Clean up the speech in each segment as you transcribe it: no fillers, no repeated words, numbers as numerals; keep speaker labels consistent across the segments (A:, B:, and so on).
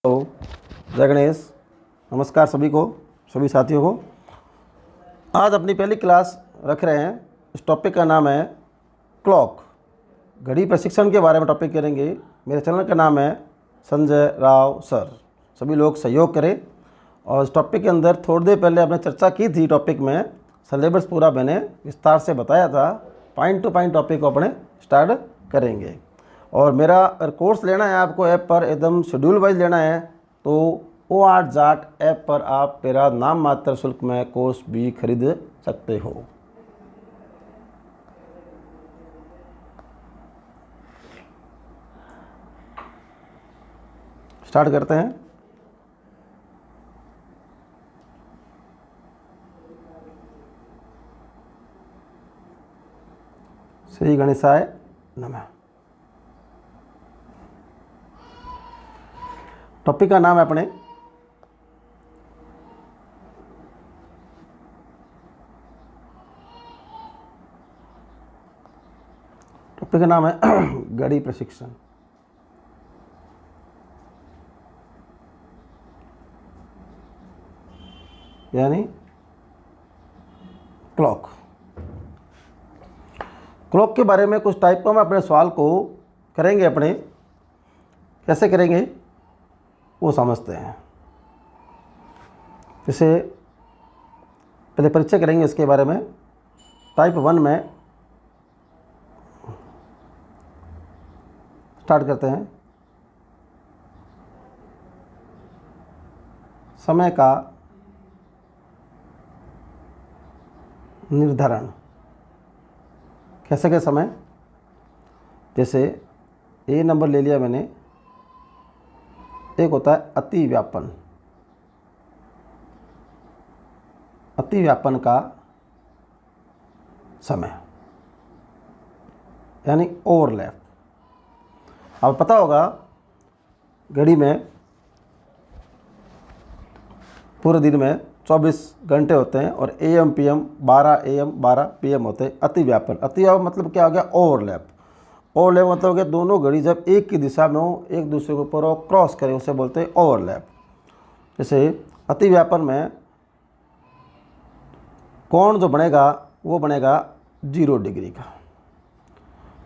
A: तो जय गणेश। नमस्कार सभी को, सभी साथियों को। आज अपनी पहली क्लास रख रहे हैं। इस टॉपिक का नाम है क्लॉक, घड़ी प्रशिक्षण के बारे में टॉपिक करेंगे। मेरे चैनल का नाम है संजय राव सर। सभी लोग सहयोग करें। और इस टॉपिक के अंदर थोड़ी देर पहले आपने चर्चा की थी। टॉपिक में सिलेबस पूरा मैंने विस्तार से बताया था। पॉइंट टू पॉइंट टॉपिक को अपने स्टार्ट करेंगे। और मेरा अगर कोर्स लेना है आपको ऐप पर एकदम शेड्यूल वाइज लेना है तो ORJAT ऐप पर आप मेरा नाम मात्र शुल्क में कोर्स भी खरीद सकते हो। स्टार्ट करते हैं। श्री गणेशाय नमः। टॉपिक का नाम है अपने टॉपिक का नाम है घड़ी प्रशिक्षण यानी क्लॉक। क्लॉक के बारे में कुछ टाइप का हम अपने सवाल को करेंगे। अपने कैसे करेंगे वो समझते हैं। जैसे पहले परिचय करेंगे इसके बारे में। टाइप 1 में स्टार्ट करते हैं। समय का निर्धारण कैसे के समय। जैसे ए नंबर ले लिया मैंने। एक होता है अति व्यापन। अति व्यापन का समय यानी ओवरलैप। अब पता होगा घड़ी में पूरे दिन में 24 घंटे होते हैं और AM PM 12 AM 12 PM होते हैं। अति व्यापन। अति व्यापन मतलब क्या हो गया? ओवरलैप। ओवरलैप मतलब हो गया दोनों घड़ी जब एक की दिशा में हो, एक दूसरे के ऊपर हो, क्रॉस करें, उसे बोलते हैं ओवरलैप। जैसे अति व्यापन में कोण जो बनेगा वो बनेगा 0 डिग्री का।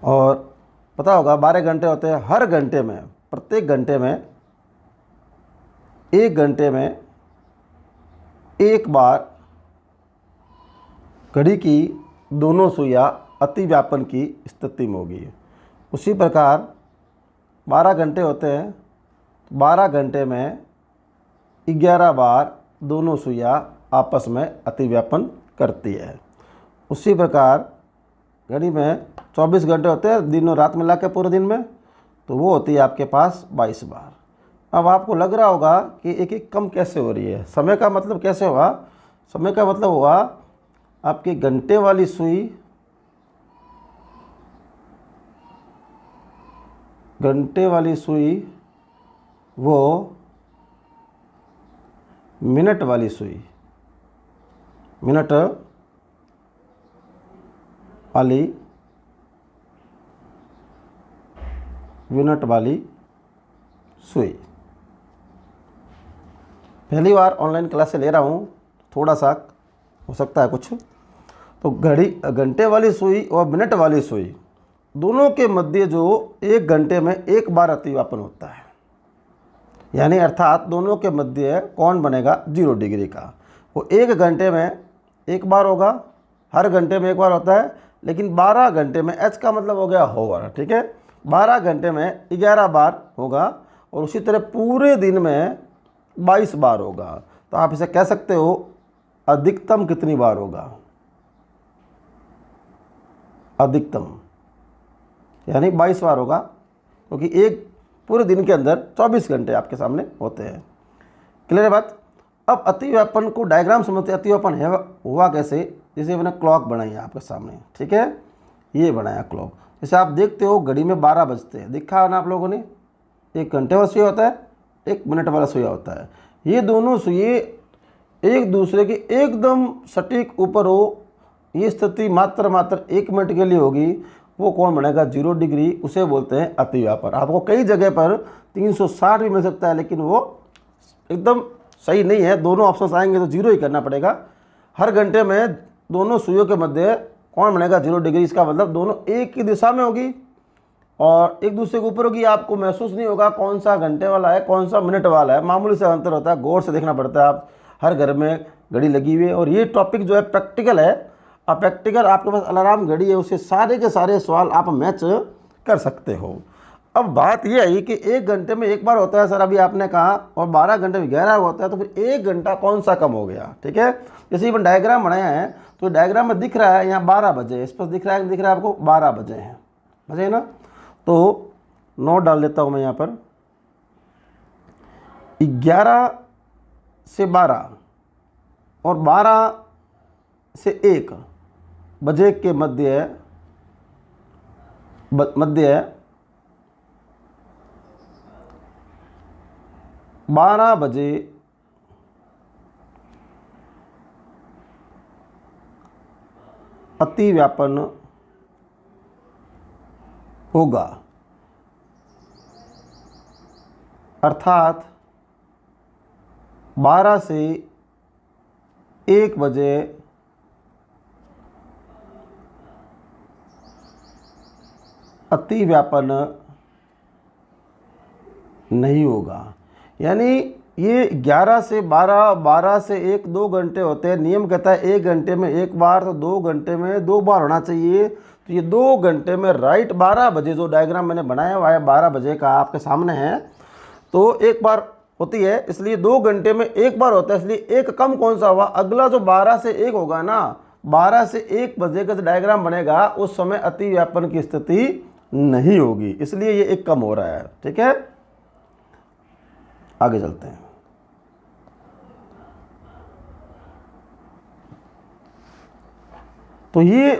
A: और पता होगा 12 घंटे होते हैं। हर घंटे में, प्रत्येक घंटे में, एक घंटे में एक बार घड़ी की दोनों सुइयां अति व्यापन की स्थिति में होगी। उसी प्रकार 12 घंटे होते हैं। 12 घंटे में 11 बार दोनों सुइयां आपस में अति व्यापन करती है। उसी प्रकार घड़ी में 24 घंटे होते हैं, दिनों रात मिला के पूरे दिन में, तो वो होती है आपके पास 22 बार। अब आपको लग रहा होगा कि एक एक कम कैसे हो रही है। समय का मतलब कैसे हुआ? समय का मतलब हुआ आपकी घंटे वाली सुई वो मिनट वाली सुई सुई। पहली बार ऑनलाइन क्लास से ले रहा हूँ, थोड़ा सा हो सकता है कुछ। तो घंटे वाली सुई और मिनट वाली सुई दोनों के मध्य जो एक घंटे में एक बार अति व्यापन होता है, यानी अर्थात दोनों के मध्य कोण बनेगा 0 डिग्री का। वो एक घंटे में एक बार होगा, हर घंटे में एक बार होता है, लेकिन 12 घंटे में, H का मतलब हो गया होवर, ठीक है। 12 घंटे में 11 बार होगा और उसी तरह पूरे दिन में 22 बार होगा। तो आप इसे कह सकते हो अधिकतम कितनी बार होगा? अधिकतम यानी 22 बार होगा, क्योंकि एक पूरे दिन के अंदर 24 घंटे आपके सामने होते हैं। क्लियर है बात? अब अति व्यापन को डायग्राम समझते हैं। अति व्यापन है हुआ कैसे? जैसे मैंने क्लॉक बनाई है आपके सामने, ठीक है। ये बनाया क्लॉक। जैसे आप देखते हो घड़ी में 12 बजते हैं, देखा ना आप लोगों ने। एक घंटे वाला सुइया होता है, एक मिनट वाला सुइया होता है। ये दोनों सुइये एक दूसरे के एकदम सटीक ऊपर हो, ये स्थिति मात्र 1 मिनट के लिए होगी। वो कोण बनेगा 0 डिग्री, उसे बोलते हैं अतिव्यापन। आपको कई जगह पर 360 भी मिल सकता है, लेकिन वो एकदम सही नहीं है। दोनों ऑप्शन आएंगे तो 0 ही करना पड़ेगा। हर घंटे में दोनों सुइयों के मध्य कोण बनेगा 0 डिग्री। इसका मतलब दोनों एक ही दिशा में होगी और एक दूसरे के ऊपर होगी। आपको महसूस नहीं होगा कौन सा घंटे वाला है कौन सा मिनट वाला है, मामूली से अंतर होता है। गौर से देखना पड़ता है। आप हर घर में घड़ी लगी हुई है और ये टॉपिक जो है प्रैक्टिकल है। अब प्रैक्टिकल आपके पास अलार्म घड़ी है, उससे सारे के सारे सवाल आप मैच कर सकते हो। अब बात ये आई कि 1 घंटे में एक बार होता है सर, अभी आपने कहा, और 12 घंटे में 11 होता है, तो फिर 1 घंटा कौन सा कम हो गया। ठीक है, जैसे अपन डायग्राम बनाया है तो डायग्राम में दिख रहा है यहाँ 12 बजे, इस पर दिख रहा है आपको 12 बजे हैं, बजे ना। तो नोट डाल देता हूँ मैं यहाँ पर, 11 से 12 और 12 से 1 बजे के मध्य 12 बजे अतिव्यापन होगा, अर्थात 12 से 1 बजे अतिव्यापन नहीं होगा। यानी ये 11 से 12, 12 से 1 2 घंटे होते हैं। नियम कहता है 1 घंटे में एक बार, तो 2 घंटे में 2 बार होना चाहिए। तो ये 2 घंटे में राइट 12 बजे, जो डायग्राम मैंने बनाया हुआ है 12 बजे का आपके सामने है, तो एक बार होती है, इसलिए 2 घंटे में एक बार होता है। इसलिए एक कम कौन सा हुआ, अगला जो 12 से 1 होगा ना, 12 से 1 बजे का जो डायग्राम बनेगा उस समय अतिव्यापन की स्थिति नहीं होगी, इसलिए ये एक कम हो रहा है। ठीक है, आगे चलते हैं। तो ये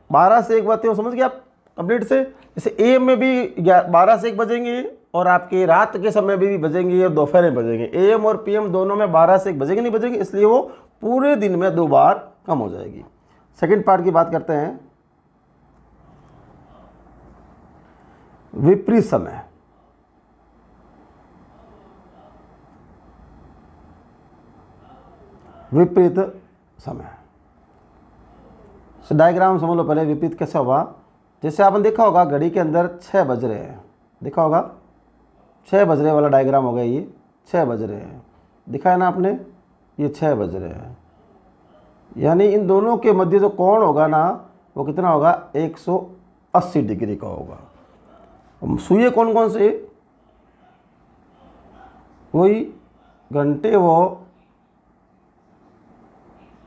A: 12 से 1 बातें समझ गए आप कंप्लीट से। जैसे एएम में भी 12 से 1 बजेंगे और आपके रात के समय भी बजेंगे और दोपहर में बजेंगे। एएम और पीएम दोनों में 12 से 1 बजेंगे नहीं बजेंगे, इसलिए वो पूरे दिन में 2 बार कम हो जाएगी। सेकंड पार्ट की बात करते हैं, विपरीत समय। विपरीत समय से डायग्राम समझ लो पहले, विपरीत कैसे होगा। जैसे आपने देखा होगा घड़ी के अंदर 6 बज रहे हैं, देखा होगा 6 बज रहे वाला डायग्राम हो गया। ये 6 बज रहे हैं, दिखा है ना आपने, ये 6 बज रहे हैं। यानी इन दोनों के मध्य जो कोण होगा ना, वो कितना होगा, 180 डिग्री का होगा। सुइए कौन कौन से, वही घंटे व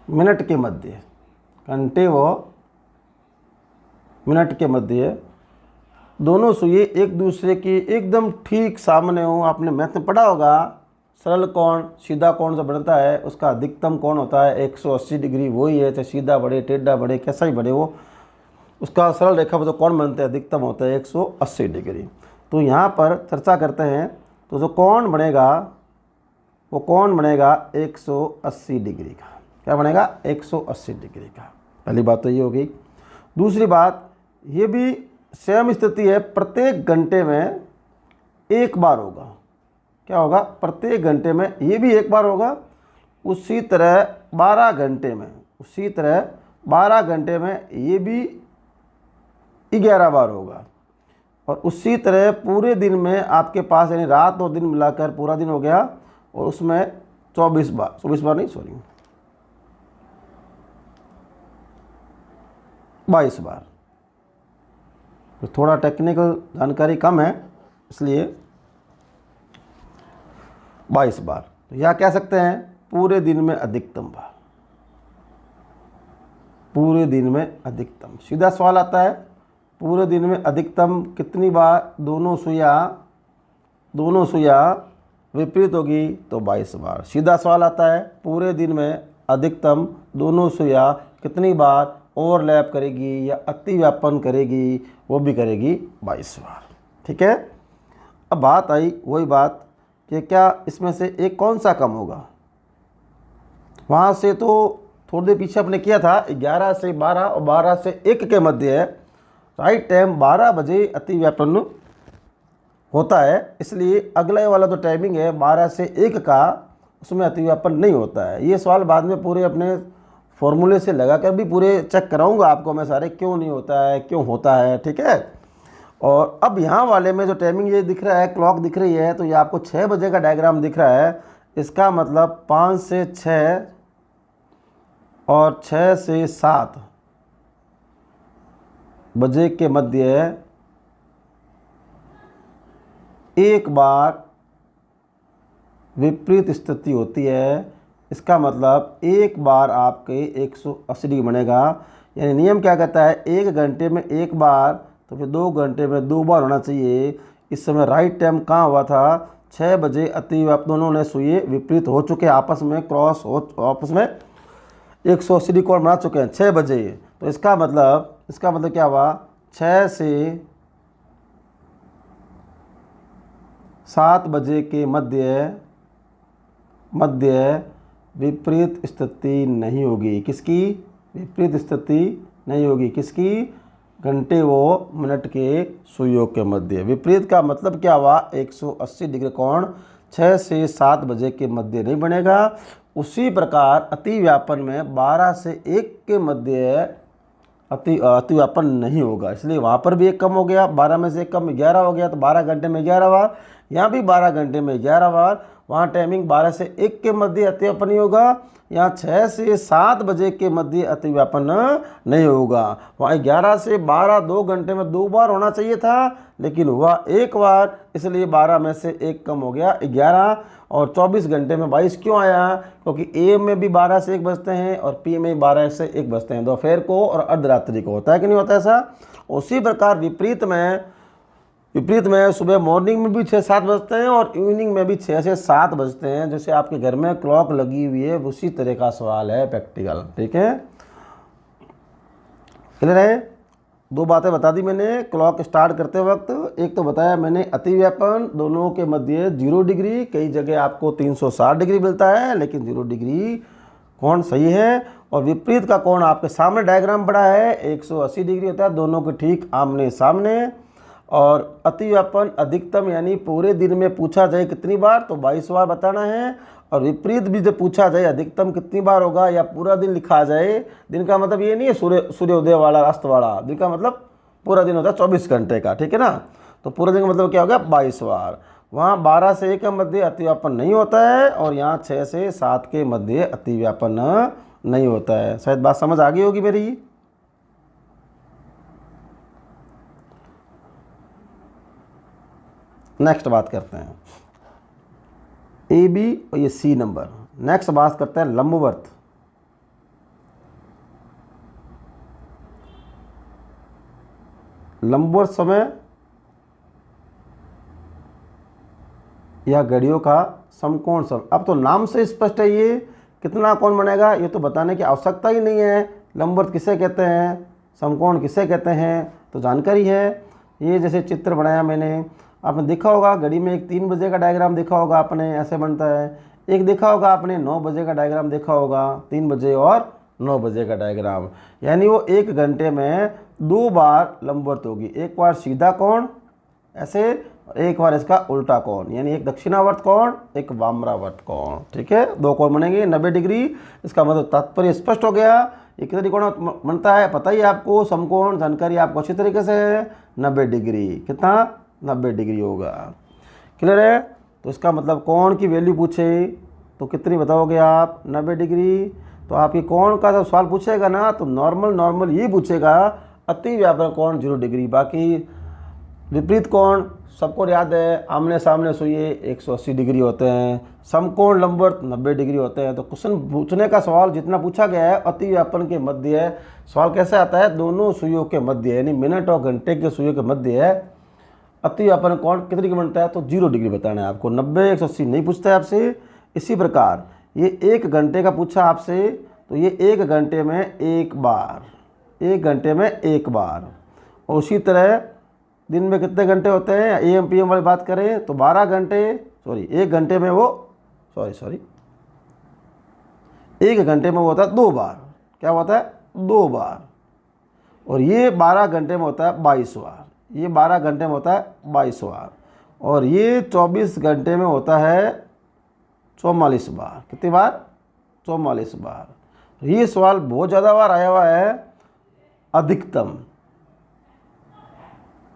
A: मिनट के मध्य, घंटे व मिनट के मध्य दोनों सुइए एक दूसरे की एकदम ठीक सामने हो। आपने मैथ में पढ़ा होगा, सरल कोण सीधा कोण जो बनता है उसका अधिकतम कोण होता है 180 डिग्री। वही है, चाहे सीधा बढ़े टेढ़ा बढ़े कैसा ही बढ़े, वो उसका सरल रेखा पर जो कोण बनते हैं अधिकतम होता है 180 डिग्री। तो यहाँ पर चर्चा करते हैं, तो जो कोण बनेगा वो कोण बनेगा 180 डिग्री का। क्या बनेगा, 180 डिग्री का। पहली बात तो ये होगी। दूसरी बात, ये भी सेम स्थिति है, प्रत्येक घंटे में एक बार होगा। क्या होगा, प्रत्येक घंटे में, ये भी एक बार होगा। उसी तरह 12 घंटे में, उसी तरह 12 घंटे में ये भी 11 बार होगा। और उसी तरह पूरे दिन में आपके पास, यानी रात और दिन मिलाकर पूरा दिन हो गया, और उसमें 24 बार, 24 बार नहीं सॉरी 22 बार। तो थोड़ा टेक्निकल जानकारी कम है, इसलिए 22 बार। तो यह कह सकते हैं पूरे दिन में अधिकतम बार, पूरे दिन में अधिकतम। सीधा सवाल आता है, पूरे दिन में अधिकतम कितनी बार दोनों सुइयां विपरीत होगी, तो 22 बार। सीधा सवाल आता है, पूरे दिन में अधिकतम दोनों सुइयां कितनी बार ओवरलैप करेगी या अतिव्यापन करेगी, वो भी करेगी 22 बार। ठीक है, अब बात आई वही बात कि क्या इसमें से एक कौन सा कम होगा। वहाँ से तो थोड़ी देर पीछे अपने किया था, 11 से 12 और 12 से 1 के मध्य है। राइट टाइम 12 बजे अतिव्यापन होता है, इसलिए अगले वाला जो टाइमिंग है 12 से 1 का, उसमें अतिव्यापन नहीं होता है। ये सवाल बाद में पूरे अपने फॉर्मूले से लगा कर भी पूरे चेक कराऊंगा आपको मैं सारे, क्यों नहीं होता है, क्यों होता है, ठीक है। और अब यहाँ वाले में जो टाइमिंग ये दिख रहा है, क्लॉक दिख रही है, तो ये आपको 6 बजे का डायग्राम दिख रहा है। इसका मतलब 5 से 6 और 6 से 7 बजे के मध्य एक बार विपरीत स्थिति होती है। इसका मतलब एक बार आपके 180 डिग्री बनेगा। यानी नियम क्या कहता है, 1 घंटे में एक बार, तो फिर 2 घंटे में 2 बार होना चाहिए। इस समय राइट टाइम कहाँ हुआ था, 6 बजे। अतिव्यापन दोनों ने सुइए विपरीत हो चुके, आपस में क्रॉस हो, आपस में 180 डिग्री कोण बना चुके हैं 6 बजे। तो इसका मतलब क्या हुआ, 6 से 7 बजे के मध्य विपरीत स्थिति नहीं होगी। किसकी विपरीत स्थिति नहीं होगी, किसकी, घंटे व मिनट के सुइयों के मध्य। विपरीत का मतलब क्या हुआ, 180 डिग्री कोण 6 से 7 बजे के मध्य नहीं बनेगा। उसी प्रकार अतिव्यापन में 12 से 1 के मध्य अतिव्यापन नहीं होगा, इसलिए वहाँ पर भी 1 कम हो गया। 12 में से 1 कम 11 हो गया, तो 12 घंटे में 11 बार। यहाँ भी 12 घंटे में 11 बार। वहाँ टाइमिंग 12 से 1 के मध्य अतिव्यापन नहीं होगा, यहाँ 6 से 7 बजे के मध्य अतिव्यापन नहीं होगा। वहाँ 11 से 12 2 घंटे में 2 बार होना चाहिए था, लेकिन हुआ 1 बार, इसलिए 12 में से 1 कम हो गया 11। और 24 घंटे में 22 क्यों आया, क्योंकि ए में भी 12 से 1 बजते हैं और पी में भी 12 से 1 बजते हैं, दोपहर को और अर्धरात्रि को। होता है कि नहीं होता ऐसा। उसी प्रकार विपरीत में सुबह मॉर्निंग में भी 6-7 बजते हैं और इवनिंग में भी 6 से 7 बजते हैं। जैसे आपके घर में क्लॉक लगी हुई है, उसी तरह का सवाल है प्रैक्टिकल, ठीक है। क्लियर है। 2 बातें बता दी मैंने क्लॉक स्टार्ट करते वक्त। एक तो बताया मैंने अतिव्यापन दोनों के मध्य 0 डिग्री, कई जगह आपको 360 डिग्री मिलता है, लेकिन 0 डिग्री कोण सही है। और विपरीत का कोण आपके सामने डायग्राम पड़ा है, 180 डिग्री होता है, दोनों के ठीक आमने सामने। और अतिव्यापन अधिकतम यानी पूरे दिन में पूछा जाए कितनी बार, तो 22 बार बताना है। और विपरीत भी जब पूछा जाए अधिकतम कितनी बार होगा, या पूरा दिन लिखा जाए, दिन का मतलब ये नहीं है सूर्योदय वाला अस्त वाला, दिन का मतलब पूरा दिन होता है 24 घंटे का, ठीक है ना। तो पूरा दिन का मतलब क्या हो गया, 22 बार। वहाँ 12 से 1 के मध्य अतिव्यापन नहीं होता है, और यहाँ 6 से 7 के मध्य अतिव्यापन नहीं होता है। शायद बात समझ आ गई होगी मेरी। नेक्स्ट बात करते हैं ए बी और ये सी नंबर। नेक्स्ट बात करते हैं लंबवत। लंबवत समय या घड़ियों का समकोण समय। अब तो नाम से स्पष्ट है ये कितना कोण बनेगा, ये तो बताने की आवश्यकता ही नहीं है। लंबवत किसे कहते हैं, समकोण किसे कहते हैं, तो जानकारी है। ये जैसे चित्र बनाया मैंने, आपने देखा होगा घड़ी में एक 3 बजे का डायग्राम देखा होगा आपने, ऐसे बनता है। एक देखा होगा आपने 9 बजे का डायग्राम देखा होगा, 3 बजे और 9 बजे का डायग्राम। यानी वो 1 घंटे में 2 बार लंबवत होगी, एक बार सीधा कोण ऐसे, एक बार इसका उल्टा कोण, यानी एक दक्षिणावर्त कोण, एक वामरावर्त कोण, ठीक है। 2 कोण बनेंगे 90 डिग्री। इसका मतलब तात्पर्य स्पष्ट हो गया। ये कितने कोण बनता है पता ही आपको, समकोण जानकारी आपको अच्छी तरीके से है। 90 डिग्री, कितना, 90 डिग्री होगा। क्लियर है। तो इसका मतलब कोण की वैल्यू पूछे तो कितनी बताओगे आप, 90 डिग्री। तो आपकी कोण का जब सवाल पूछेगा ना, तो नॉर्मल ये पूछेगा अतिव्यापन कोण 0 डिग्री। बाकी विपरीत कोण सबको याद है, आमने सामने सुइए 180 डिग्री होते हैं, समकोण लंबवत 90 डिग्री होते हैं। तो क्वेश्चन पूछने का सवाल जितना पूछा गया है अतिव्यापन के मध्य है। सवाल कैसे आता है, दोनों सुइयों के मध्य, यानी मिनट और घंटे के सुइयों के मध्य है अतिव्यापन कोण कितनी का बनता है, तो 0 डिग्री बताना है आपको। 90 180 नहीं पूछता है आपसे। इसी प्रकार ये 1 घंटे का पूछा आपसे, तो ये 1 घंटे में 1 बार, 1 घंटे में 1 बार। और उसी तरह दिन में कितने घंटे होते हैं, AM PM वाली बात करें तो 12 घंटे, सॉरी 1 घंटे में वो, सॉरी 1 घंटे में वो होता है 2 बार। क्या होता है, 2 बार। और ये 12 घंटे में होता है 22 बार, ये 12 घंटे में होता है 22 बार, और ये 24 घंटे में होता है 44 बार। कितनी बार? 44 बार। ये सवाल बहुत ज़्यादा बार आया हुआ है। अधिकतम,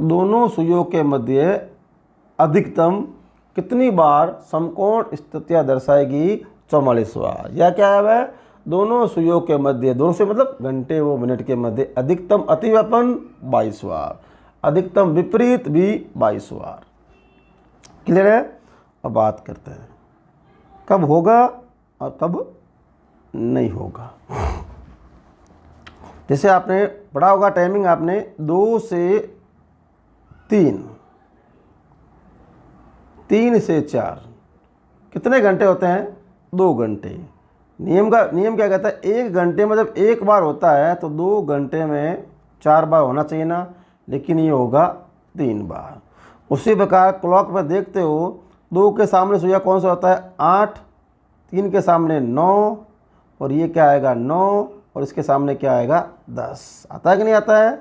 A: दोनों सुइयों के मध्य अधिकतम कितनी बार समकोण स्थितियाँ दर्शाएगी? 44 बार। या क्या है? दोनों सुइयों के मध्य, दोनों से मतलब घंटे व मिनट के मध्य अधिकतम अतिव्यापन 22 बार, अधिकतम विपरीत भी 22 बार। क्लियर है? अब बात करते हैं कब होगा और कब नहीं होगा। जैसे आपने पढ़ा होगा टाइमिंग, आपने 2 से 3, 3 से 4 कितने घंटे होते हैं? 2 घंटे। नियम क्या कहता है? 1 घंटे में जब एक बार होता है तो 2 घंटे में 4 बार होना चाहिए ना, लेकिन ये होगा 3 बार। उसी प्रकार क्लॉक में देखते हो, 2 के सामने सुइया कौन सा होता है? 8, 3 के सामने 9, और ये क्या आएगा? 9, और इसके सामने क्या आएगा? 10। आता है कि नहीं आता है?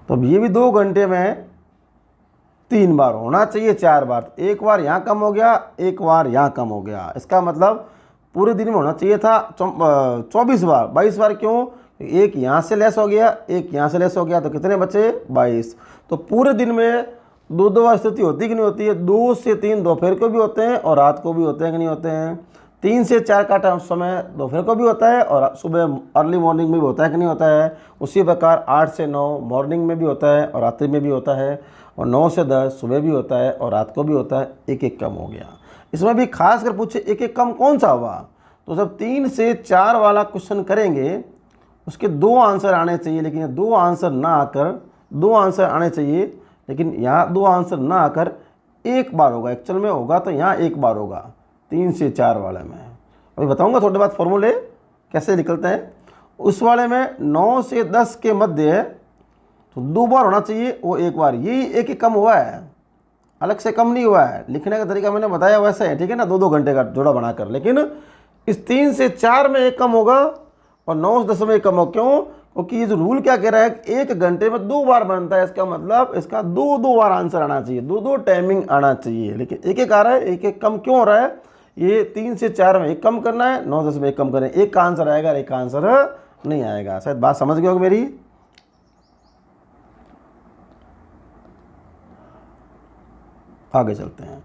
A: तो ये भी 2 घंटे में 3 बार होना चाहिए, 4 बार। एक बार यहाँ कम हो गया, एक बार यहाँ कम हो गया। इसका मतलब पूरे दिन में होना चाहिए था 24 बार। 22 बार क्यों? एक यहाँ से लेस हो गया, एक यहाँ से लेस हो गया, तो कितने बचे? 22। तो पूरे दिन में 2-2 बार स्थिति होती कि नहीं होती है? 2 से 3 दोपहर को भी होते हैं और रात को भी होते हैं कि नहीं होते हैं? 3 से 4 का समय दोपहर को भी होता है और सुबह अर्ली मॉर्निंग में भी होता है कि नहीं होता है? उसी प्रकार 8 से 9 मॉर्निंग में भी होता है और रात्रि में भी होता है, और 9 से 10 सुबह भी होता है और रात को भी होता है। एक एक कम हो गया। इसमें भी खास कर पूछे एक एक कम कौन सा हुआ, तो जब 3 से 4 वाला क्वेश्चन करेंगे उसके 2 आंसर आने चाहिए, लेकिन 2 आंसर ना आकर 2 आंसर आने चाहिए, लेकिन यहाँ 2 आंसर ना आकर एक बार होगा। एक्चुअल में होगा तो यहाँ एक बार होगा 3 से 4 वाले में। अभी बताऊंगा थोड़ी बाद फॉर्मूले कैसे निकलते हैं। उस वाले में 9 से 10 के मध्य है तो 2 बार होना चाहिए, वो एक बार। यही एक एक कम हुआ है, अलग से कम नहीं हुआ है। लिखने का तरीका मैंने बताया वैसे है, ठीक है ना, 2-2 घंटे का जोड़ा बनाकर। लेकिन इस 3 से 4 में एक कम होगा और 9 से 10 में एक कम होगा। क्यों? क्योंकि ये जो रूल क्या कह रहा है, 1 घंटे में 2 बार बनता है। इसका मतलब इसका 2-2 बार आंसर आना चाहिए, 2-2 टाइमिंग आना चाहिए। लेकिन एक एक आ रहा है, एक एक कम क्यों हो रहा है? ये 3 से 4 में एक कम करना है, 9 से 10 में एक कम करना है। एक का आंसर आएगा, एक का आंसर नहीं आएगा। शायद बात समझ गए होगे मेरी। आगे चलते हैं।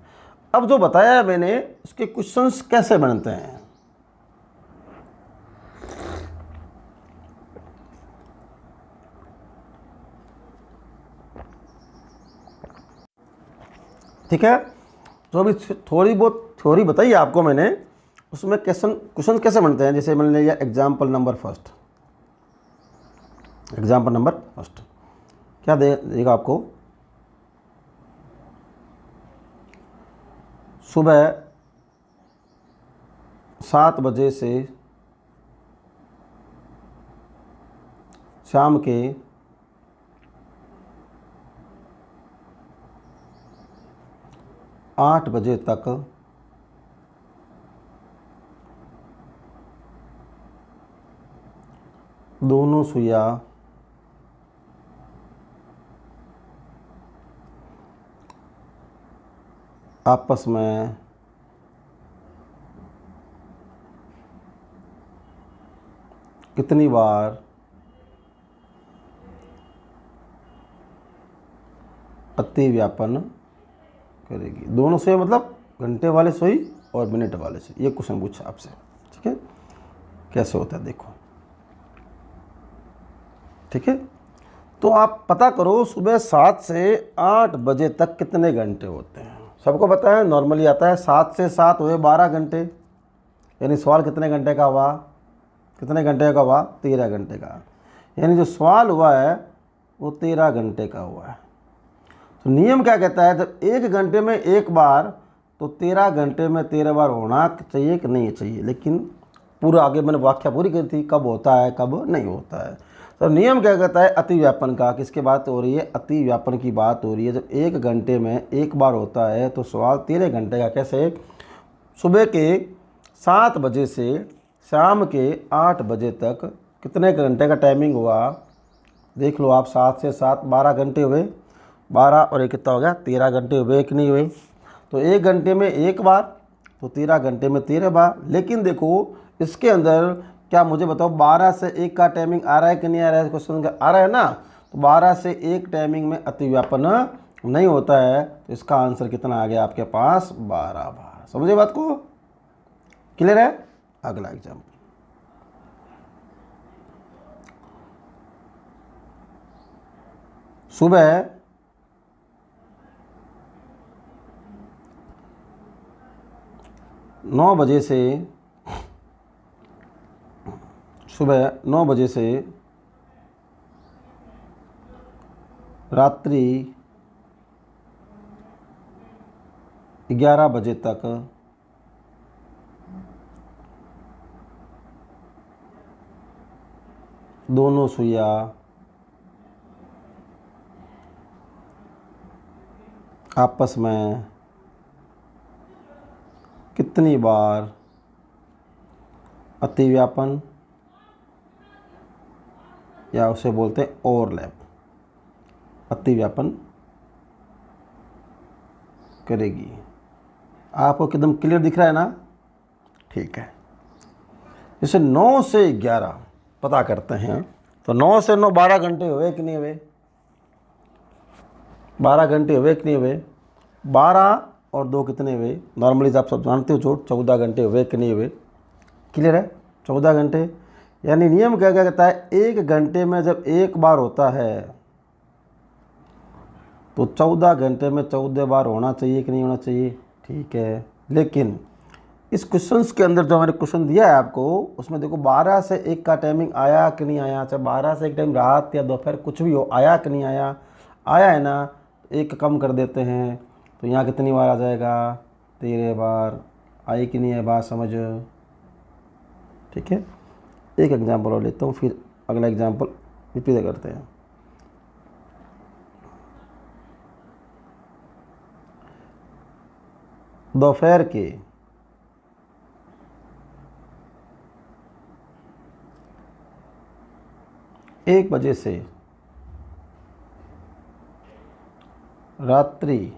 A: अब जो बताया है मैंने उसके क्वेश्चंस कैसे बनते हैं। ठीक है, तो अभी थोड़ी बहुत थ्योरी बताई आपको मैंने, उसमें क्वेश्चन कैसे बनते हैं। जैसे मैंने लिया example number first. Example number first क्या देगा आपको? सुबह 7 बजे से शाम के 8 बजे तक दोनों सुइयां आपस में कितनी बार अतिव्यापन करेगी। दोनों सुई मतलब घंटे वाले सुई और मिनट वाले सुई। ये क्वेश्चन पूछा आपसे, ठीक है, कैसे होता है देखो। ठीक है, तो आप पता करो सुबह 7 से 8 बजे तक कितने घंटे होते हैं। सबको पता है, नॉर्मली आता है 7 से 7 हुए 12 घंटे, यानी सवाल कितने घंटे का हुआ? कितने घंटे का हुआ? 13 घंटे का। यानी जो सवाल हुआ है वो 13 घंटे का हुआ है। तो नियम क्या कहता है, जब 1 घंटे में एक बार तो 13 घंटे में 13 बार होना चाहिए कि नहीं चाहिए। लेकिन पूरा आगे मैंने व्याख्या पूरी की थी कब होता है कब नहीं होता है। तो नियम क्या कहता है अतिव्यापन का। किसके बात हो रही है? अतिव्यापन की बात हो रही है। जब 1 घंटे में एक बार होता है तो सवाल 13 घंटे का। कैसे? सुबह के 7 बजे से शाम के 8 बजे तक कितने घंटे का टाइमिंग हुआ, देख लो आप। 7 से 7 12 घंटे हुए, 12 और एक कितना हो गया, 13 घंटे हुए कि नहीं हुए। तो 1 घंटे में एक बार, तो 13 घंटे में 13 बार। लेकिन देखो इसके अंदर क्या, मुझे बताओ 12 से 1 का टाइमिंग आ रहा है कि नहीं आ रहा है, क्वेश्चन आ रहा है ना। तो 12 से 1 टाइमिंग में अतिव्यापन नहीं होता है, तो इसका आंसर कितना आ गया आपके पास, 12 बार। समझे बात को, क्लियर है। अगला एग्जाम्पल, सुबह 9 बजे से, सुबह 9 बजे से रात्रि 11 बजे तक दोनों सुइया आपस में कितनी बार अतिव्यापन या उसे बोलते हैं ओवरलैप, अतिव्यापन करेगी। आपको एकदम क्लियर दिख रहा है ना, ठीक है। जैसे 9 से 11 पता करते हैं, तो 9 से 9 12 घंटे हुए कि नहीं हुए, 12 घंटे हुए कि नहीं हुए। 12 और 2 कितने हुए, नॉर्मली आप सब जानते हो, जो 14 घंटे हुए कि नहीं हुए। क्लियर है, 14 घंटे। यानी नियम क्या क्या कहता है, 1 घंटे में जब एक बार होता है तो 14 घंटे में 14 बार होना चाहिए कि नहीं होना चाहिए, ठीक है। लेकिन इस क्वेश्चंस के अंदर जो मैंने क्वेश्चन दिया है आपको, उसमें देखो 12 से 1 का टाइमिंग आया कि नहीं आया, चाहे 12 से 1 टाइम रात या दोपहर कुछ भी हो, आया कि नहीं आया, आया है ना, 1 कम कर देते हैं, तो यहाँ कितनी बार आ जाएगा, 13 बार। आई कि नहीं है बात समझ, ठीक है। एक एग्जाम्पल और लेता हूँ, फिर अगला एग्जाम्पल रिपीट करते हैं। दोपहर के 1 बजे से रात्रि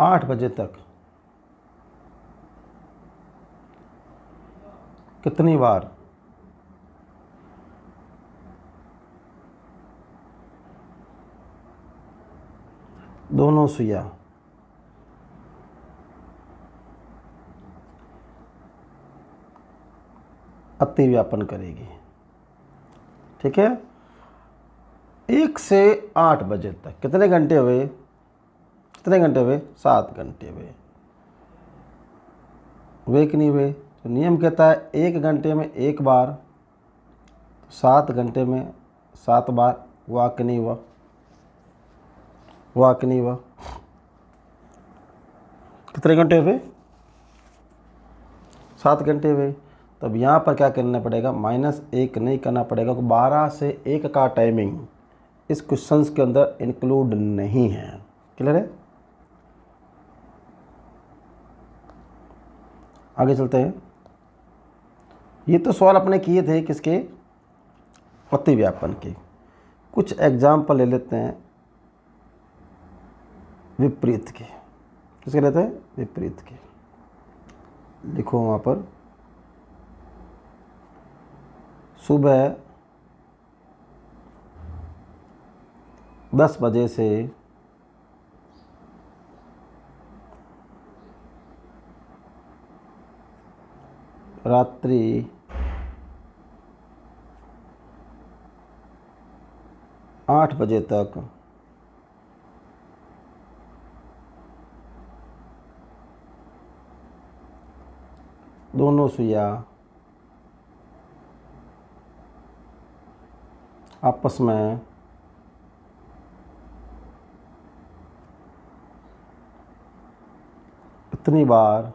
A: 8 बजे तक कितनी बार दोनों सुइया अतिव्यापन करेगी, ठीक है। 1 से 8 बजे तक कितने घंटे हुए, कितने घंटे हुए, 7 घंटे हुए कि नहीं हुए। तो नियम कहता है 1 घंटे में एक बार, 7 घंटे में 7 बार, हुआ कि नहीं हुआ, हुआ कि नहीं हुआ। कितने घंटे हुए, 7 घंटे हुए। तब यहाँ पर क्या करना पड़ेगा, -1 नहीं करना पड़ेगा, क्योंकि 12 से 1 का टाइमिंग इस क्वेश्चंस के अंदर इंक्लूड नहीं है। क्लियर है, आगे चलते हैं। ये तो सवाल अपने किए थे किसके, अतिव्यापन के। कुछ एग्जाम्पल ले लेते हैं विपरीत के। किसके लेते हैं, विपरीत के। लिखो वहाँ पर, सुबह 10 बजे से रात्रि 8 बजे तक दोनों सुइया आपस में इतनी बार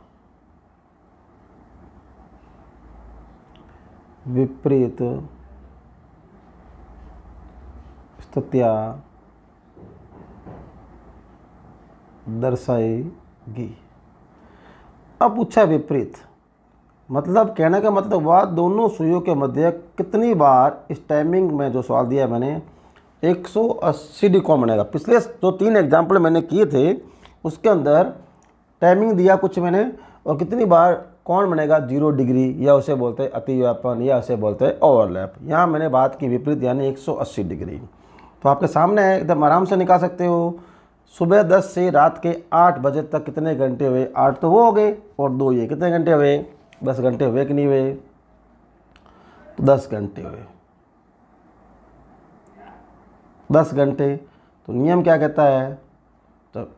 A: विपरीत स्थितियाँ दर्शाएगी। अब पूछा विपरीत, मतलब कहने का मतलब हुआ दोनों सुइयों के मध्य कितनी बार इस टाइमिंग में जो सवाल दिया है मैंने 180 डिग्री कौन बनेगा। पिछले जो 3 एग्जाम्पल मैंने किए थे उसके अंदर टाइमिंग दिया कुछ मैंने और कितनी बार कौन बनेगा 0 डिग्री, या उसे बोलते हैं अतिव्यापन या उसे बोलते हैं ओवरलैप। यहाँ मैंने बात की विपरीत यानी 180 डिग्री। तो आपके सामने है, एकदम आराम से निकाल सकते हो। सुबह 10 से रात के 8 बजे तक कितने घंटे हुए, 8 तो वो हो गए और 2 ये कितने घंटे हुए, 10 घंटे हुए कि नहीं हुए, तो 10 घंटे हुए, 10 घंटे। तो नियम क्या कहता है, तो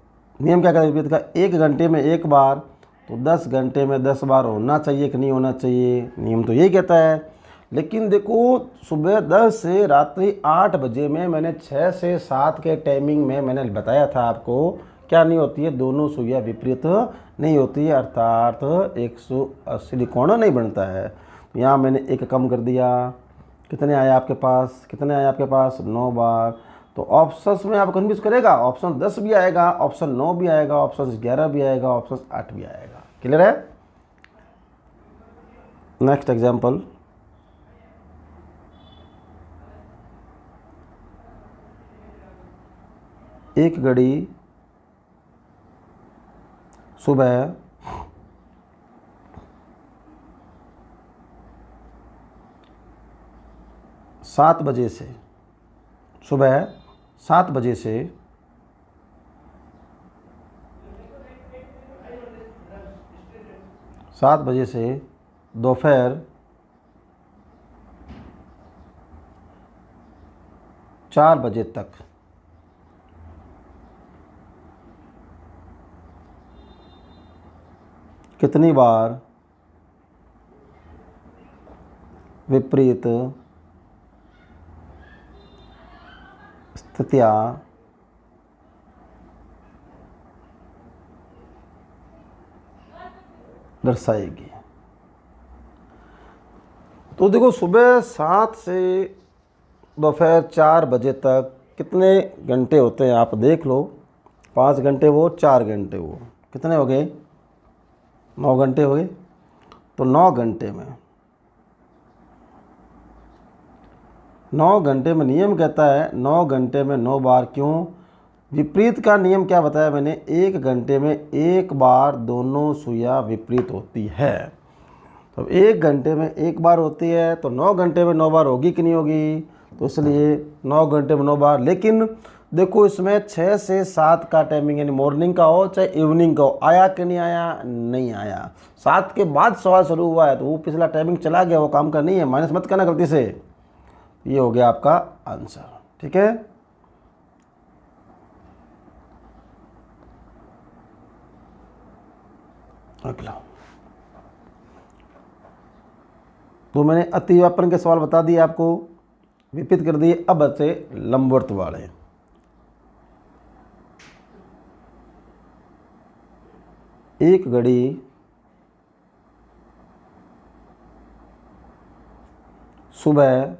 A: नियम क्या कहता है विपरीत का, 1 घंटे में 1 बार, तो 10 घंटे में 10 बार होना चाहिए कि नहीं होना चाहिए, नियम तो यही कहता है। लेकिन देखो सुबह 10 से रात्रि 8 बजे में मैंने 6 से 7 के टाइमिंग में मैंने बताया था आपको क्या नहीं होती है, दोनों सुइयां विपरीत नहीं होती है, अर्थात 180 कोण नहीं बनता है। तो यहाँ मैंने 1 कम कर दिया, कितने आए आपके पास, कितने आए आपके पास 9 बार। तो ऑप्शंस में आप कन्फ्यूज करेगा, ऑप्शन 10 भी आएगा, ऑप्शन 9 भी आएगा, ऑप्शन 11 भी आएगा, ऑप्शन 8 भी आएगा। क्लियर है। नेक्स्ट एग्जाम्पल, एक घड़ी सुबह 7 बजे से, सुबह 7 बजे से 7 बजे से दोपहर 4 बजे तक कितनी बार विपरीत स्थितियाँ दर्शाएगी। तो देखो सुबह 7 से दोपहर 4 बजे तक कितने घंटे होते हैं आप देख लो, 5 घंटे वो 4 घंटे वो, कितने हो गए 9 घंटे हो गए। तो 9 घंटे में 9 घंटे में नियम कहता है 9 घंटे में 9 बार, क्यों, विपरीत का नियम क्या बताया मैंने, 1 घंटे में 1 बार दोनों सुइयां विपरीत होती है। तो 1 घंटे में 1 बार होती है, तो 9 घंटे में 9 बार होगी कि नहीं होगी, तो इसलिए 9 घंटे में 9 बार। लेकिन देखो इसमें 6 से 7 का टाइमिंग यानी मॉर्निंग का हो चाहे इवनिंग का हो, आया कि नहीं आया, नहीं आया। 7 के बाद सवाल शुरू हुआ है तो वो पिछला टाइमिंग चला गया, वो काम का नहीं है, माइनस मत करना गलती से। ये हो गया आपका आंसर। ठीक है, अगला। तो मैंने अतिव्यापन के सवाल बता दिए आपको, विपरीत कर दिए। अब बचे लंबवत वाले। एक घड़ी सुबह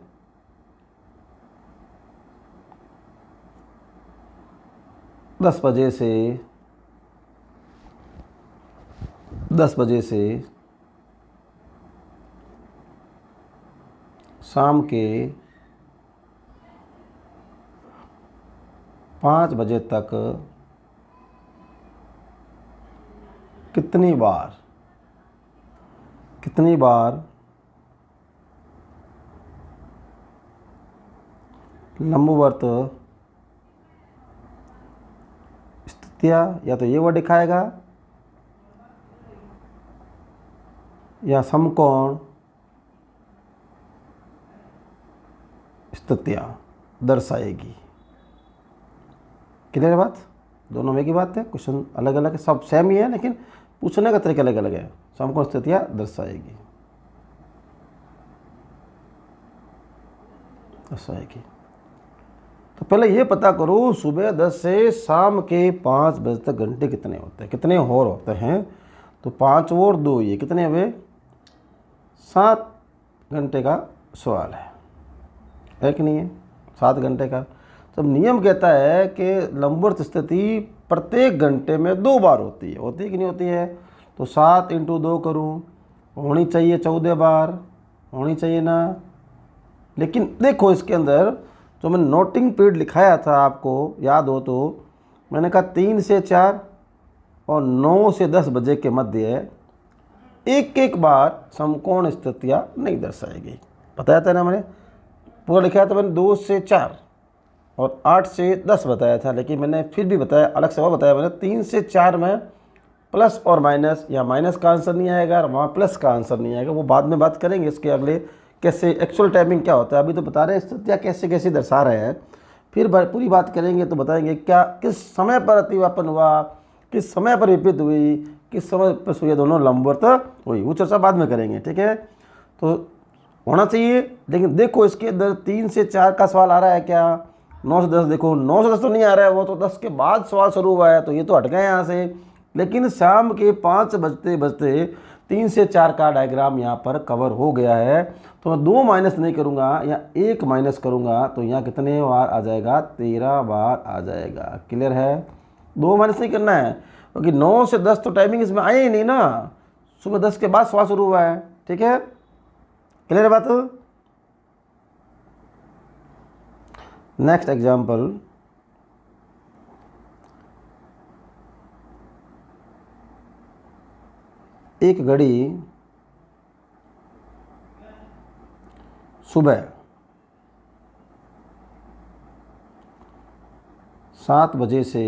A: 10 बजे से 10 बजे से शाम के 5 बजे तक कितनी बार लंबवत स्थितियाँ, या तो ये वर्ड दिखाएगा या समकोण स्थितियाँ दर्शाएगी। क्लियर है बात, दोनों में की बात है, क्वेश्चन अलग अलग है, सब सेम ही है लेकिन पूछने का तरीका अलग अलग है। समकोण स्थितियाँ दर्शाएगी। तो पहले ये पता करो सुबह 10 से शाम के 5 बजे तक घंटे कितने होते हैं, कितने और होते हैं। तो 5 और 2 ये कितने हुए, 7 घंटे का सवाल है कि नहीं है, 7 घंटे का। तब नियम कहता है कि लंबवत स्थिति प्रत्येक घंटे में 2 बार होती है कि नहीं होती है। तो 7 × 2 करूँ होनी चाहिए 14 बार, होनी चाहिए ना। लेकिन देखो इसके अंदर जो मैंने नोटिंग पीरियड लिखाया था, आपको याद हो तो मैंने कहा 3 से 4 और 9 से 10 बजे के मध्य एक एक बार समकोण स्थितियाँ नहीं दर्शाएगी। बताया था ना मैंने, पूरा लिखा था मैंने 2 से 4 और 8 से 10 बताया था। लेकिन मैंने फिर भी बताया, अलग से बताया मैंने, 3 से 4 में प्लस और माइनस, या माइनस का आंसर नहीं आएगा और वहाँ प्लस का आंसर नहीं आएगा। वो बाद में बात करेंगे इसके अगले, कैसे एक्चुअल टाइमिंग क्या होता है। अभी तो बता रहे हैं स्थितियाँ कैसे कैसे दर्शा रहे हैं, फिर पूरी बात करेंगे तो बताएंगे क्या किस समय पर अतिव्यापन हुआ, किस समय पर विपरीत हुई, किस समय पर सूर्य दोनों लंबवत हुई, वो चर्चा बाद में करेंगे। ठीक है, तो होना चाहिए। लेकिन देखो इसके अंदर 3 से 4 का सवाल आ रहा है क्या, 9 से 10, देखो 9 से 10 तो नहीं आ रहा है, वो तो 10 के बाद सवाल शुरू हुआ है, तो ये तो हट गए यहाँ से। लेकिन शाम के 5 बजते बजते 3 से 4 का डायग्राम यहाँ पर कवर हो गया है। तो मैं 2 माइनस नहीं करूँगा या 1 माइनस करूँगा तो यहाँ कितने बार आ जाएगा, 13 बार आ जाएगा। क्लियर है, 2 माइनस नहीं करना है, क्योंकि 9 से 10 तो टाइमिंग इसमें आई ही नहीं ना, सुबह 10 के बाद सवाल शुरू हुआ है। ठीक है, क्लियर बात। नेक्स्ट एग्जाम्पल, एक घड़ी सुबह 7 बजे से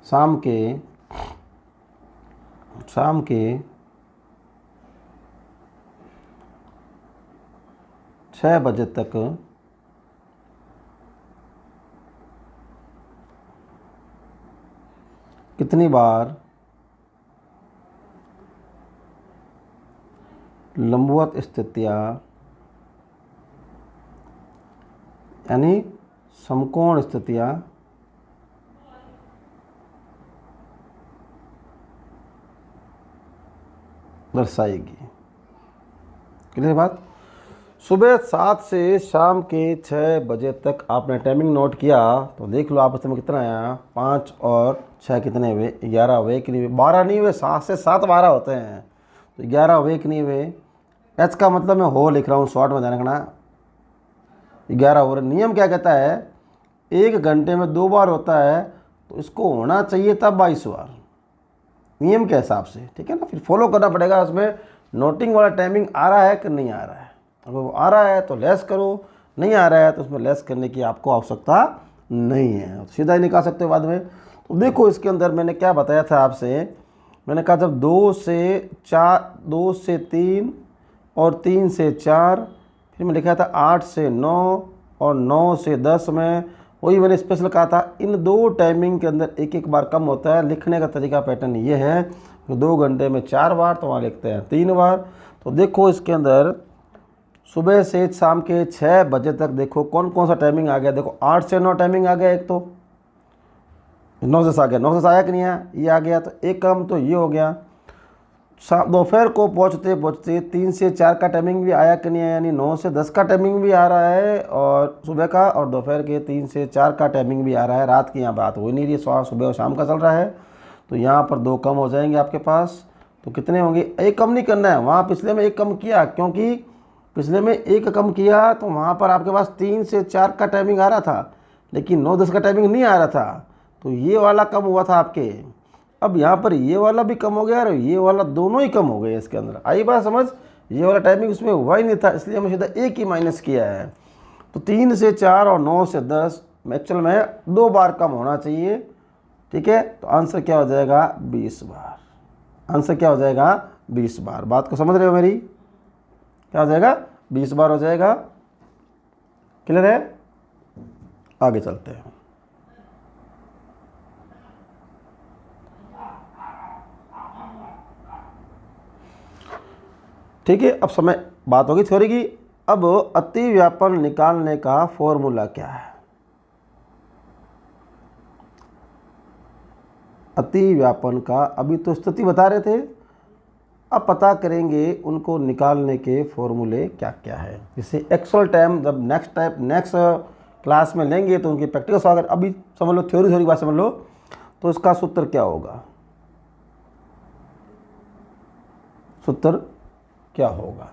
A: शाम के 6 बजे तक कितनी बार लंबवत स्थितियाँ यानी समकोण स्थितियाँ दर्शाएगी। क्लियर बात। सुबह 7 से शाम के 6 बजे तक आपने टाइमिंग नोट किया तो देख लो आपस में कितना आया, 5 और 6 कितने हुए, 11 हुए कि नहीं हुए, 12 नहीं हुए, 7 से 7 12 होते हैं, तो 11 हुए कि नहीं हुए। एच का मतलब मैं हो लिख रहा हूँ, शॉर्ट में ध्यान रखना, 11 हो रहे। नियम क्या कहता है, 1 घंटे में 2 बार होता है, तो इसको होना चाहिए था 22 बार नियम के हिसाब से। ठीक है ना, फिर फॉलो करना पड़ेगा। उसमें नोटिंग वाला टाइमिंग आ रहा है कि नहीं आ रहा है, अगर वो आ रहा है तो लेस करो, नहीं आ रहा है तो उसमें लेस करने की आपको आवश्यकता नहीं है, सीधा ही निकाल सकते हो बाद में। तो देखो इसके अंदर मैंने क्या बताया था आपसे, मैंने कहा जब 2 से 3 और 3 से 4, फिर मैं लिखा था 8 से 9 और 9 से 10 में, वही मैंने स्पेशल कहा था इन 2 टाइमिंग के अंदर एक एक बार कम होता है। लिखने का तरीका पैटर्न ये है, 2 घंटे में 4 बार, तो वहाँ लिखते हैं 3 बार। तो देखो इसके अंदर सुबह से शाम के 6 बजे तक देखो कौन कौन सा टाइमिंग आ गया। देखो 8 से 9 टाइमिंग आ गया, एक तो 9 से 10 आ गया, 9 से 10 आया कि नहीं आया, ये आ गया, तो एक कम तो ये हो गया। दोपहर को पहुँचते पहुँचते 3 से 4 का टाइमिंग भी आया कि नहीं आया, यानी 9 से 10 का टाइमिंग भी आ रहा है और सुबह का, और दोपहर के 3 से 4 का टाइमिंग भी आ रहा है। रात की यहाँ बात हो नहीं रही, सुबह और शाम का चल रहा है, तो यहाँ पर 2 कम हो जाएंगे आपके पास। तो कितने होंगे, एक कम नहीं करना है, वहाँ पिछले में एक कम किया, क्योंकि पिछले में एक कम किया तो वहाँ पर आपके पास 3 से 4 का टाइमिंग आ रहा था, लेकिन 9-10 का टाइमिंग नहीं आ रहा था, तो ये वाला कम हुआ था आपके। अब यहाँ पर ये वाला भी कम हो गया और ये वाला, दोनों ही कम हो गए इसके अंदर। आई बात समझ, ये वाला टाइमिंग उसमें हुआ ही नहीं था, इसलिए हमने सीधा एक ही माइनस किया है। तो 3 से 4 और 9 से 10 एक्चुअल में 2 बार कम होना चाहिए। ठीक है, तो आंसर क्या हो जाएगा, 20 बार। आंसर क्या हो जाएगा, 20 बार। बात को समझ रहे हो मेरी, क्या हो जाएगा, 20 बार हो जाएगा। क्लियर है, आगे चलते हैं। ठीक है, अब समय बात होगी थ्योरी की। अब अतिव्यापन निकालने का फॉर्मूला क्या है। अतिव्यापन का अभी तो स्थिति बता रहे थे, अब पता करेंगे उनको निकालने के फॉर्मूले क्या क्या है। जैसे एक्चुअल टाइम जब नेक्स्ट क्लास में लेंगे तो उनकी प्रैक्टिकल अगर अभी समझ लो, थ्योरी बात समझ लो, तो इसका सूत्र क्या होगा। सूत्र क्या होगा?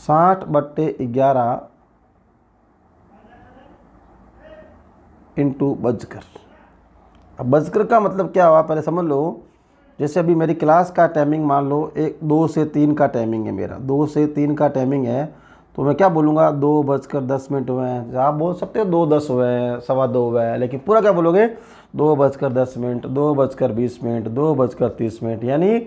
A: 60/11 इंटू बजकर। अब बजकर का मतलब क्या हुआ पहले समझ लो। जैसे अभी मेरी क्लास का टाइमिंग मान लो 2 से 3 का टाइमिंग है, मेरा 2 से 3 का टाइमिंग है, तो मैं क्या बोलूँगा 2:10 हुए हैं। आप बोल सकते हो 2:10 हुए हैं, 2:15 हुए हैं, लेकिन पूरा क्या बोलोगे 2:10, 2:20, 2:30, यानी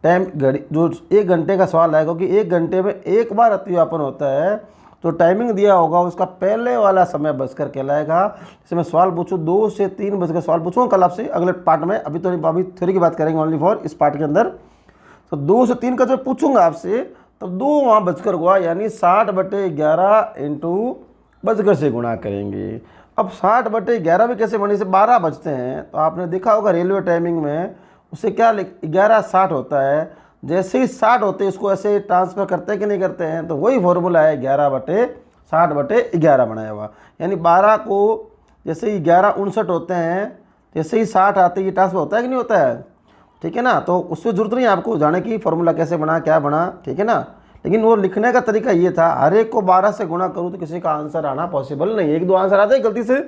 A: टाइम घड़ी जो 1 घंटे का सवाल आएगा, क्योंकि 1 घंटे में एक बार अतिव्यापन होता है, तो टाइमिंग दिया होगा उसका पहले वाला समय बजकर कहलाएगा। जैसे मैं सवाल पूछूं 2 से 3 बजकर सवाल पूछूंगा कल आपसे अगले पार्ट में, अभी तो नहीं, अभी थ्योरी की बात करेंगे ओनली फॉर इस पार्ट के अंदर। तो 2 से 3 का जब पूछूंगा आपसे तो 2 वहाँ बजकर हुआ, यानी 60/11 इंटू बजकर से गुणा करेंगे। अब 60/11 भी कैसे बने, से 12 बजते हैं, तो आपने देखा होगा रेलवे टाइमिंग में उसे क्या 11:60 होता है। जैसे ही 60 होते हैं इसको ऐसे ट्रांसफ़र करते हैं कि नहीं करते हैं, तो वही फॉर्मूला है 11/60/11 बनाया हुआ। यानी 12 को जैसे ही 11:59 होते हैं, जैसे ही 60 आते ही ट्रांसफ़र होता है कि नहीं होता है, ठीक है ना। तो उससे जरूरत नहीं है आपको जाने की फॉर्मूला कैसे बना क्या बना, ठीक है ना। लेकिन वो लिखने का तरीका ये था, हर एक को 12 से गुणा करूँ तो किसी का आंसर आना पॉसिबल नहीं है। 1-2 आंसर आते हैं गलती से,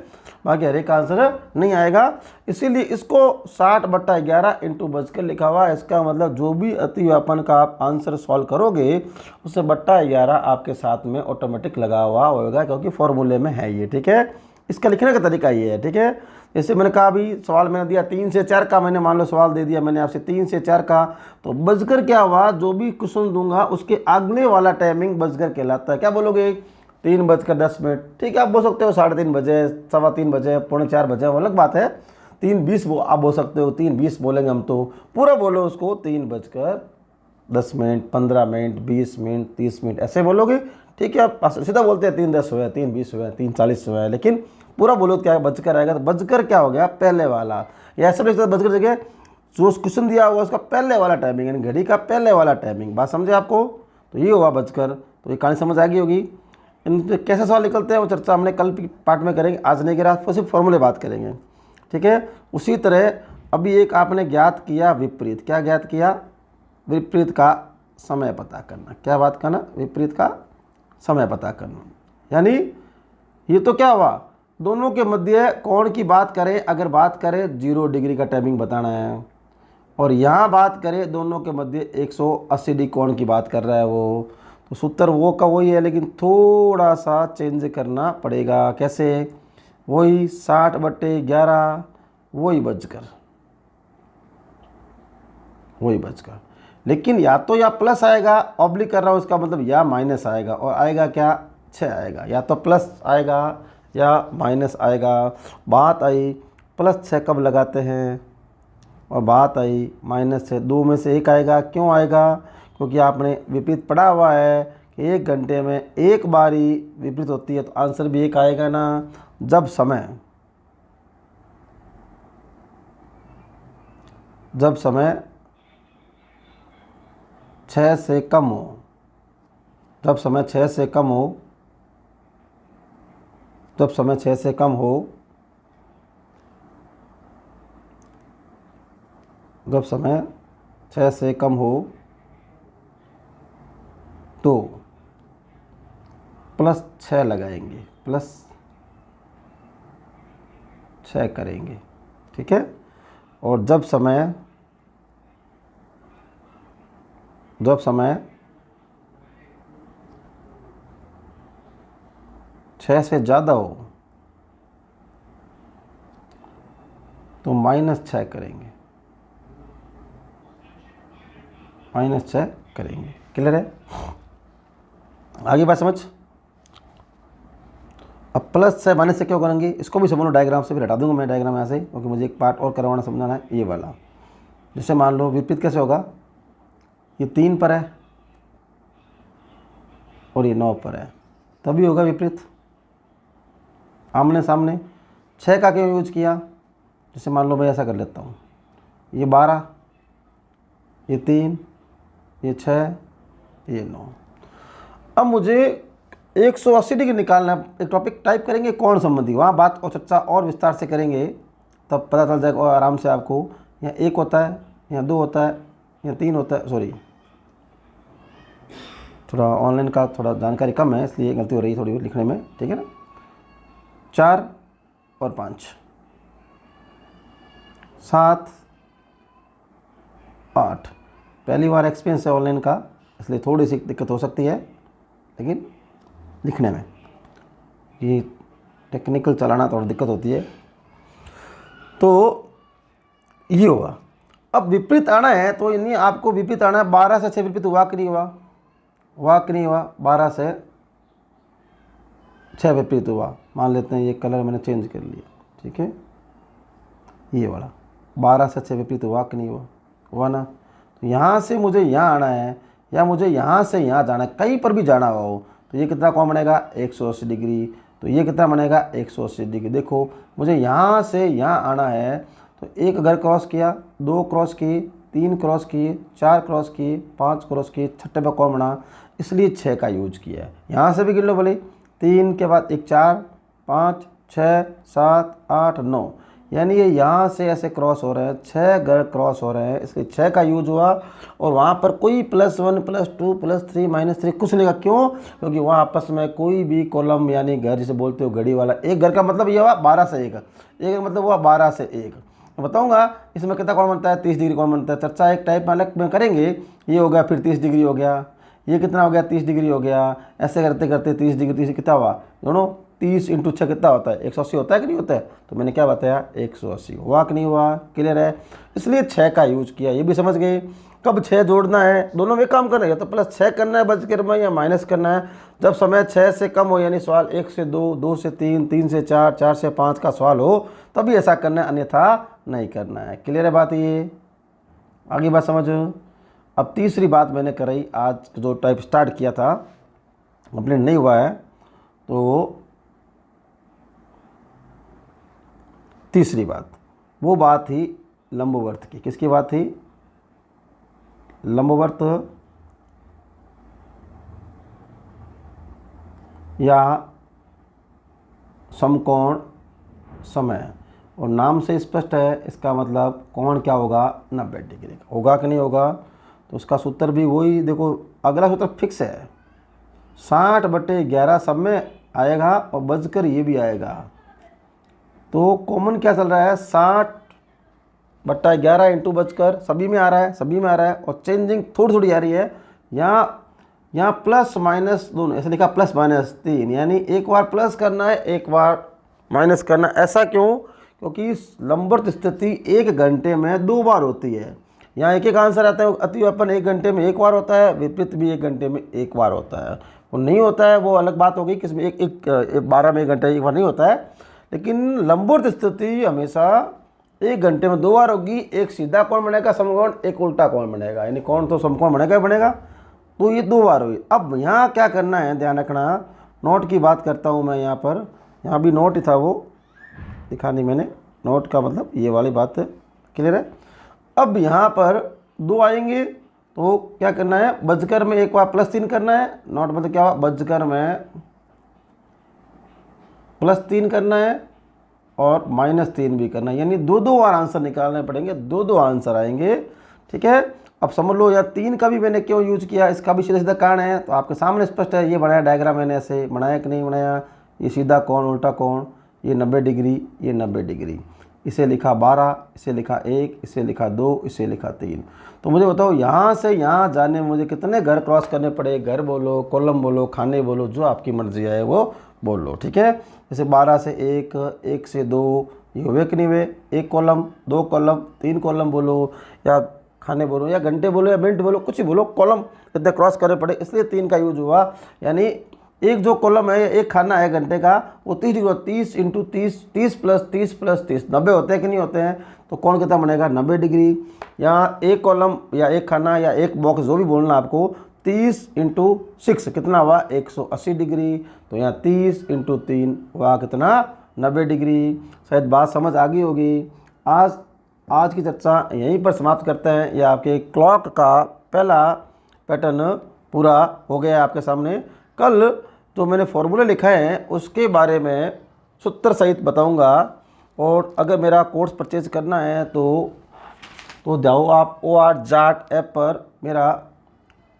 A: बाकी हर एक का आंसर नहीं आएगा। इसीलिए इसको 60/11 इंटू बजकर लिखा हुआ। इसका मतलब जो भी अतिव्यापन का आप आंसर सॉल्व करोगे उससे /11 आपके साथ में ऑटोमेटिक लगा हुआ होगा, क्योंकि फॉर्मूले में है ये, ठीक है। इसका लिखने का तरीका ये है, ठीक है। जैसे मैंने कहा अभी सवाल मैंने दिया 3 से 4 का, मैंने मान लो सवाल दे दिया मैंने आपसे 3 से 4 का, तो बजकर क्या हुआ, जो भी क्वेश्चन दूंगा उसके आगने वाला टाइमिंग बजकर कहलाता है। क्या बोलोगे 3:10, ठीक है। आप बोल सकते हो 3:30 बजे, 3:15 बजे, 3:45 बजे, वो अलग बात है। 3:20 आप बोल सकते हो, 3:20 बोलेंगे हम तो, पूरा बोलो उसको 3:10, 15 मिनट, 20 मिनट, 30 मिनट ऐसे बोलोगे, ठीक है। आप सीधा बोलते हैं 3:10 हुआ, 3:20 हुआ, 3:40 हुआ है, लेकिन पूरा बोलो क्या बजकर आएगा। तो बजकर क्या हो गया पहले वाला, या ऐसा लिख सकते बजकर जगह जो क्वेश्चन दिया होगा उसका पहले वाला टाइमिंग, यानी घड़ी का पहले वाला टाइमिंग। बात समझे आपको, तो ये हुआ बजकर। तो ये कहानी समझ आ गई होगी। इन कैसे सवाल निकलते हैं वो चर्चा हमने कल पार्ट में करेंगे, आज नहीं करा, तो सिर्फ फॉर्मूले बात करेंगे, ठीक है। उसी तरह अभी एक आपने ज्ञात किया विपरीत। क्या ज्ञात किया, विपरीत का समय पता करना। क्या बात करना, विपरीत का समय पता करना। यानी ये तो क्या हुआ, दोनों के मध्य कोण की बात करें, अगर बात करें 0 डिग्री का टाइमिंग बताना है, और यहाँ बात करें दोनों के मध्य 180 डिग्री कोण की बात कर रहा है वो, तो सूत्र वो का वही है, लेकिन थोड़ा सा चेंज करना पड़ेगा। कैसे, वही 60/11 वही बजकर, लेकिन या तो या प्लस आएगा, ऑब्लिक कर रहा हूँ इसका मतलब, या माइनस आएगा, और आएगा क्या 6 आएगा। या तो प्लस आएगा या माइनस आएगा। बात आई +6 कब लगाते हैं, और बात आई -6, 2 में से एक आएगा। क्यों आएगा, क्योंकि आपने विपरीत पढ़ा हुआ है कि 1 घंटे में एक बारी विपरीत होती है, तो आंसर भी एक आएगा ना। जब समय 6 से कम हो, जब समय 6 से कम हो, जब समय 6 से कम हो, जब समय 6 से कम हो तो +6 लगाएंगे, +6 करेंगे, ठीक है। और जब समय 6 से ज़्यादा हो तो -6 करेंगे, -6 करेंगे। क्लियर है, आगे बात समझ। अब +6 -6 क्यों करेंगे, इसको भी समझ लो डायग्राम से, फिर हटा दूंगा मैं डायग्राम यहाँ से, क्योंकि मुझे एक पार्ट और करवाना समझाना है ये वाला। जैसे मान लो विपरीत कैसे होगा, ये 3 पर है और ये 9 पर है, तभी होगा विपरीत। आमने सामने 6 का क्यों यूज किया, जैसे मान लो मैं ऐसा कर लेता हूँ, ये 12, ये 3, ये 6, ये 9। अब मुझे 180 डिग्री निकालना है। एक टॉपिक टाइप करेंगे कोण संबंधी, वहाँ बात और चर्चा और विस्तार से करेंगे, तब पता चल जाएगा और आराम से आपको यहाँ 1 होता है, यहाँ 2 होता है, यहाँ 3 होता है। सॉरी, थोड़ा ऑनलाइन का थोड़ा जानकारी कम है इसलिए गलती हो रही है थोड़ी लिखने में, ठीक है ना। 4 और 5, 7, 8। पहली बार एक्सपीरियंस है ऑनलाइन का, इसलिए थोड़ी सी दिक्कत हो सकती है, लेकिन लिखने में ये टेक्निकल चलाना थोड़ी दिक्कत होती है। तो ये होगा। अब विपरीत आना है तो यानी आपको विपरीत आना है। 12 से 6 विपरीत हुआ कि नहीं हुआ? हुआ कि नहीं हुआ? 12 से 6 विपरीत हुआ। मान लेते हैं ये कलर मैंने चेंज कर लिया, ठीक है, ये वाला 12 से 6 विपरीत हुआ कि नहीं हुआ? हुआ ना। तो यहाँ से मुझे यहाँ आना है या मुझे यहाँ से यहाँ जाना है, कहीं पर भी जाना हो, तो ये कितना कौन बनेगा? 180 डिग्री। तो ये कितना बनेगा? 180 डिग्री। देखो मुझे यहाँ से यहाँ आना है, तो एक घर क्रॉस किया, 2 क्रॉस किए, 3 क्रॉस किए, 4 क्रॉस किए, 5 क्रॉस किए, छठे पर कौन बना? इसलिए 6 का यूज किया है। यहाँ से भी गिन लो भले, 3 के बाद एक 4, 5, 6, 7, 8, 9, यानी ये यहाँ से ऐसे क्रॉस हो रहे हैं, 6 घर क्रॉस हो रहे हैं, इसलिए 6 का यूज हुआ। और वहाँ पर कोई +1, +2, +3, -3 कुछ नहीं का। क्यों? क्योंकि वहाँ आपस में कोई भी कॉलम यानी घर जिसे बोलते हो घड़ी वाला, एक घर का मतलब ये हुआ 12 से 1, एक मतलब हुआ 12 से 1। बताऊंगा इसमें कितना कौन बनता है? 30 डिग्री कौन बनता है? चर्चा एक टाइप में अलग में करेंगे। ये हो गया, फिर 30 डिग्री हो गया, ये कितना हो गया? 30 डिग्री हो गया। ऐसे करते करते 30 डिग्री 30 कितना हुआ? दोनों 30 × 6 कितना होता है? 180 होता है कि नहीं होता है? तो मैंने क्या बताया? 180 हुआ कि नहीं हुआ? क्लियर है। इसलिए 6 का यूज किया, ये भी समझ गए। कब 6 जोड़ना है? दोनों में काम करना है, तो +6 करना है बचकर में या माइनस करना है। जब समय 6 से कम हो, यानी सवाल 1 से 2, 2 से 3, 3 से 4, 4 से 5 का सवाल हो, तभी ऐसा करना है, अन्यथा नहीं करना है। क्लियर है बात? ये आगे बात समझो। अब तीसरी बात मैंने कराई, आज जो टाइप स्टार्ट किया था कंप्लीट नहीं हुआ है, तो तीसरी बात वो बात थी लंबवर्त की। किसकी बात थी? लंबवर्त या समकोण समय। और नाम से स्पष्ट है, इसका मतलब कोण क्या होगा? 90 डिग्री का। होगा कि नहीं होगा? तो उसका सूत्र भी वही, देखो अगला सूत्र फिक्स है, 60/11 सब में आएगा और बचकर ये भी आएगा। तो कॉमन क्या चल रहा है? 60/11 इंटू बचकर, सभी में आ रहा है, सभी में आ रहा है, और चेंजिंग थोड़ी थोड़ी आ रही है। यहाँ प्लस माइनस दोनों, ऐसे लिखा +-3, यानी एक बार प्लस करना है, एक बार माइनस करना। ऐसा क्यों? क्योंकि लंबवर्त स्थिति 1 घंटे में 2 बार होती है। यहाँ एक एक आंसर आता है। अतिव्यापन 1 घंटे में 1 बार होता है, विपरीत भी 1 घंटे में 1 बार होता है। वो नहीं होता है, वो अलग बात हो गई, किसमें एक 12 में 1 घंटे 1 बार नहीं होता है। लेकिन लंबवर्त स्थिति हमेशा 1 घंटे में 2 बार होगी। एक सीधा कोण बनेगा समकोण, एक उल्टा कोण बनेगा, यानी कोण तो समकोण बनेगा ही बनेगा। तो ये 2 बार हुई। अब यहाँ क्या करना है, ध्यान रखना, नोट की बात करता हूँ मैं यहाँ पर। यहाँ भी नोट ही था, वो दिखा नहीं मैंने। नोट का मतलब ये वाली बात है, क्लियर है। अब यहाँ पर 2 आएंगे, तो क्या करना है? बचकर में एक बार +3 करना है। नोट मतलब क्या हुआ? बचकर में +3 करना है और -3 भी करना है, यानी 2-2 बार आंसर निकालने पड़ेंगे, 2-2 आंसर आएंगे, ठीक है। अब समझ लो, या 3 का भी मैंने क्यों यूज किया, इसका भी सीधा सीधा कारण है, तो आपके सामने स्पष्ट है। ये बनाया डायग्राम मैंने, ऐसे बनाया कि नहीं बनाया? ये सीधा कोण, उल्टा कोण, ये 90 डिग्री, ये 90 डिग्री। इसे लिखा 12, इसे लिखा 1, इसे लिखा 2, इसे लिखा 3। तो मुझे बताओ यहाँ से यहाँ जाने में मुझे कितने घर क्रॉस करने पड़े? घर बोलो, कॉलम बोलो, खाने बोलो, जो आपकी मर्जी है वो बोल लो, ठीक है। जैसे 12 से 1, 1 से 2, ये हुए कि नहीं हुए? 1 कॉलम, 2 कॉलम, 3 कॉलम बोलो, या खाने बोलो, या घंटे बोलो, या मिनट बोलो, कुछ ही बोलो, कॉलम कितने क्रॉस करने पड़े, इसलिए 3 का यूज हुआ। यानी एक जो कॉलम है, एक खाना है घंटे का, वो 30 डिग्री, 30 × 30, 30 + 30 + 30, 90 होते हैं कि नहीं होते हैं? तो कौन कितना बनेगा? 90 डिग्री। यहाँ एक कॉलम या एक खाना या एक बॉक्स, जो भी बोलना आपको, 30 × 6 कितना हुआ? 180 डिग्री। तो यहाँ 30 × 3 हुआ कितना? 90 डिग्री। शायद बात समझ आ गई होगी। आज की चर्चा यहीं पर समाप्त करते हैं। यह आपके क्लॉक का पहला पैटर्न पूरा हो गया आपके सामने। कल जो मैंने फॉर्मूला लिखा है उसके बारे में सूत्र सहित बताऊंगा। और अगर मेरा कोर्स परचेज करना है तो तो जाओ आप OR जाट ऐप पर, मेरा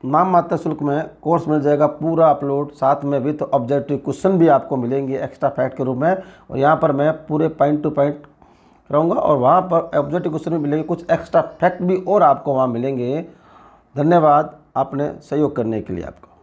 A: नाम मात्र शुल्क में कोर्स मिल जाएगा पूरा अपलोड, साथ में विथ ऑब्जेक्टिव क्वेश्चन भी आपको मिलेंगे एक्स्ट्रा फैक्ट के रूप में। और यहाँ पर मैं पूरे पॉइंट टू पॉइंट कराऊंगा और वहाँ पर ऑब्जेक्टिव क्वेश्चन भी मिलेंगे, कुछ एक्स्ट्रा फैक्ट भी और आपको वहाँ मिलेंगे। धन्यवाद आपने सहयोग करने के लिए आपको।